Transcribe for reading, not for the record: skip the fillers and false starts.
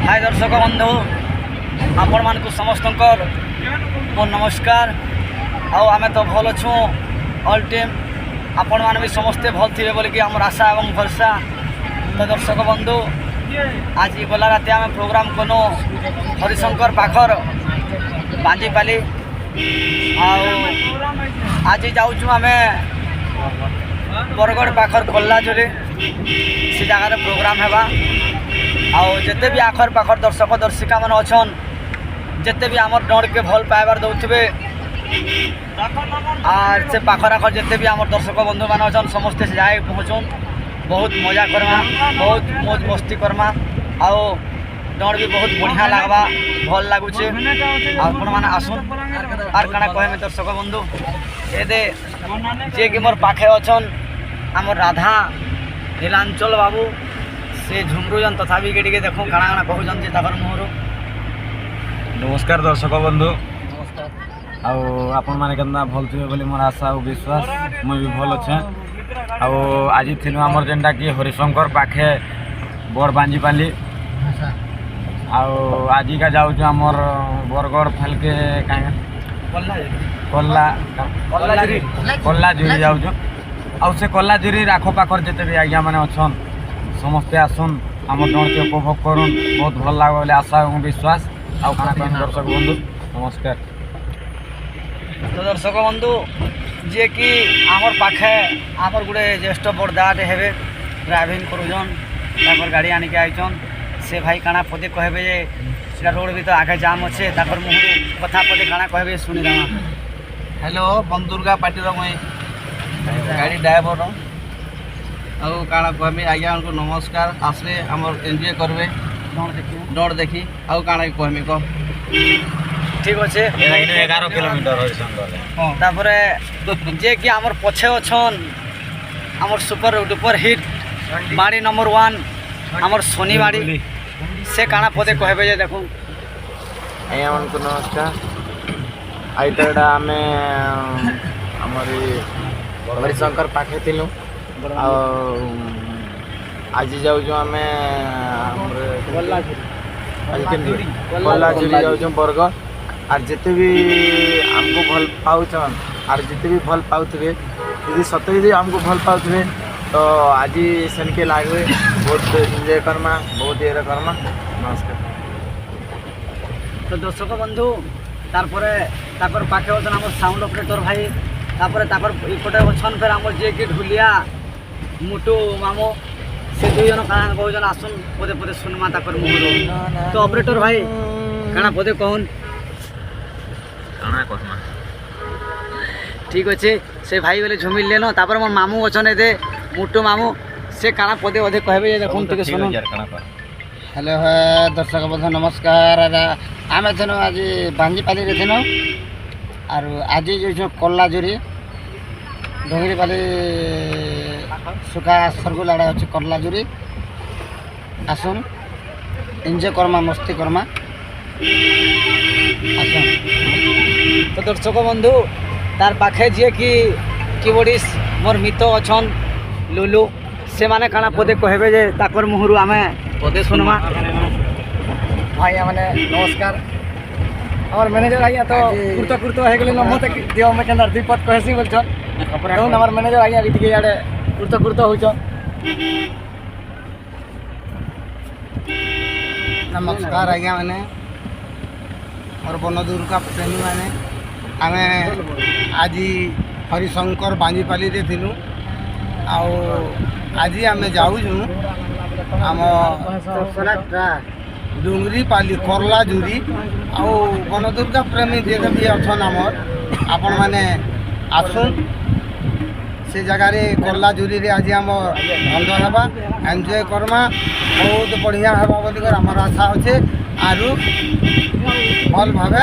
हाय दर्शक बंधु आपण मान समस्त मो नमस्कार। आम तो भल अच्छु ऑल टीम आपण मान भी समस्ते भल थे बोलिकी आम आशा और भरसा। तो दर्शक बंधु आज गला राति आम प्रोग्राम कनु हरिशंकर पाखर बांजीपाली आज जाऊँ आम बरगढ़ पाखर कल्लाजुरी से जगार प्रोग्राम है। आते भी आखर पाखर दर्शक दर्शिका मन अच्छन जिते भी आम डर के भल पाइबार दौथे आर से पाखर आखर जिते भी आम दर्शक बंधु मान अच्छन समस्ते से जाए पहुँचुन बहुत मजा करमा बहुत मौज मस्ती करमा आओ डर भी बहुत बढ़िया लगवा भल लगुचे आपण मैंने आसुन आर काना कहे दर्शक बंधु ये जे कि मोर पाखे अच्छन आम राधा नीलांचल बाबू से झुमरुजन तथापि के देखो काना काना कहून जे ताकर मुहर। नमस्कार दर्शक बंधु आपण मैंने केतना भल थे बोली मोर आशा और विश्वास मुझे भी भल अच्छे। आज थिलु आमर जेनटा कि हरिशंकर पाखे बड़ बांजीपाली आज का जाऊँ आमर बरगढ़ फालके कल्लाजुरी जाऊँ आउ से कल्लाजुरी आख पाखर जिते भी आज्ञा मैंने अच्छन समस्ते आसन आम डर के उपभोग करुन बहुत भल लगे बोले आशा और विश्वास। आउ खाना कह दर्शक बंधु नमस्कार। तो दर्शक बंधु जे कि आमर पाखे आमर गोटे ज्येष्ठ बड़दाटे हे ड्राइविंग करुन गाड़ी आनिक आईचन से भाई काना पदे कहबे जे रोड भी तो आगे जाम अच्छे मुहर कथा पदे काना कहबे शुणी देवा। हेलो बंदुर्गा पार्टी मुई गाड़ी ड्राइवर आउ काना कहमी आज्ञा उनको नमस्कार आसले आमर एंजॉय करबे डर देखी आउ काना कहमी कह ठीक अच्छे 11 किलोमीटर तापर जे कि आमर पछे अच्छन आमर सुपर डुपर हिट बाड़ी नंबर 1 आमर सोनी बाड़ी से काना पदे कहबे जे देखो आज्ञा मन को नमस्कार। आईटा आम हरिशंकर पाखे थिलु आज जाऊँ आम कल्लाजुरी जाऊँ बरगढ़ आर जिते भी आमको भल पाउछन आर जिते भी भल पाउथे यदि सत यदि आमको भल पाउथे तो आज सेनके लागवे बहुत एंजॉय करमा बहुत ये करमा। नमस्कार। तो दर्शक बंधु तापर पाखे अच्छन आम साउंड ऑपरेटर भाई इपटे अच्छन फिर आम जे कि ढुलिया मुटु मामो से दुई जन काना कहन आसुन पदे पदे सुनमा ताकर मुहर। तो ऑपरेटर भाई काना पदे कहन ठीक अच्छे से भाई बोले झुमिल लेनो तापर मोर मामू अच्छन ए मुटु मामू से काना पदे अधे कहबे देखुन टिके सुनो। हेलो है दर्शक बंधु नमस्कार। आम थेनो आज बांजीपाली रे थेनो आर आज जो कल्लाजुरी डोंगरीपाली सुखा सरगुल आड़े अच्छे कल्लाजुरी आसन एंजॉय करमा मस्ती करमा आसन। तो दर्शक बंधु तार पाखे जे कि कीबोर्डिस्ट मोर मित अच्छन लुलु से माने काना पदे कहबे जे ताकर मुहरु आमे पदे सुनमा। भाई मैंने नमस्कार। हमार मैनेजर आइया तो कुर्ता कुर्ता है गले मत दियो में केंदर दीपत कहसी बोल छ अपन हमार मैनेजर आइया कि टिके याडे कुर्ता कुर्ता हो छ। नमस्कार आज्ञा मैंने और बनदुर्गा प्रेमी मैंने आमे आज हरिशंकर बांजीपाली रे थिलु आज आम जाऊँ आम डुंगरीपाली कल्लाजुरी आउ बनदुर्गा प्रेमी जे भी अच्छन आमर आपण मैंने आसुन से जगार कल्लाजुरी रे आज आम बंद हवा एंजॉय करमा बहुत बढ़िया हवा बोलिकर आमर आशा अच्छे आरु भल भावे।